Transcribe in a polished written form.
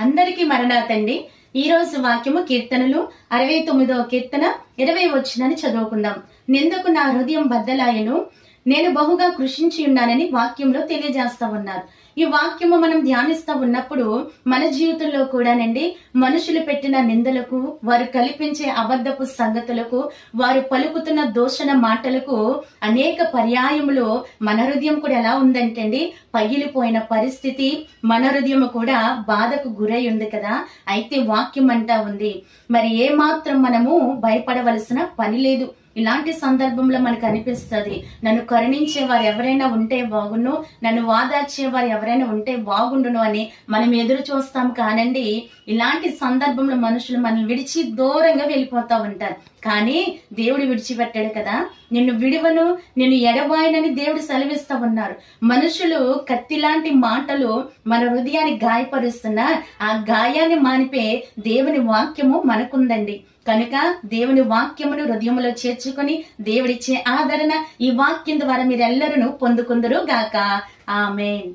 అందరికీ మరణాతండి. ఈ రోజు వాక్యము కీర్తనలు 69వ కీర్తన 20వ వచనాన్ని చదువుకుందాం. నిందకు నా హృదయం బద్దలాయను, నేను బహుగా కృషించి ఉన్నానని వాక్యంలో తెలియజేస్తా ఉన్నారు. ఈ వాక్యము మనం ధ్యానిస్తా ఉన్నప్పుడు మన జీవితంలో కూడానండి, మనుషులు పెట్టిన నిందలకు, వారు కల్పించే అబద్ధపు సంగతులకు, వారు పలుకుతున్న దూషణ మాటలకు అనేక పర్యాయములు మన హృదయం కూడా ఎలా ఉందంటే అండి, పగిలిపోయిన పరిస్థితి, మన హృదయం కూడా బాధకు గురై ఉంది కదా. అయితే వాక్యం అంటా ఉంది, మరి ఏ మాత్రం మనము భయపడవలసిన పని లేదు. ఇలాంటి సందర్భంలో మనకు అనిపిస్తుంది, నన్ను కరుణించే వారు ఎవరైనా ఉంటే బాగుండు, నన్ను వాదార్చే వారు ఎవరైనా ఉంటే బాగుండును అని మనం ఎదురు చూస్తాం. కానండి, ఇలాంటి సందర్భంలో మనుషులు మనల్ని విడిచి దూరంగా వెళ్ళిపోతా ఉంటారు. కానీ దేవుడు విడిచిపెట్టాడు కదా. నిన్ను విడువను, నిన్ను ఎడబాయనని దేవుడు సెలవిస్తా ఉన్నారు. మనుషులు కత్తిలాంటి మాటలు మన హృదయాన్ని గాయపరుస్తున్నా ఆ గాయాన్ని మానిపే దేవుని వాక్యము మనకుందండి. కనుక దేవుని వాక్యమును హృదయములో చేర్చుకొని దేవుడిచ్చే ఆదరణ ఈ వాక్యం ద్వారా మీరెల్లరూ పొందుకుందరు గాక. ఆమేన్.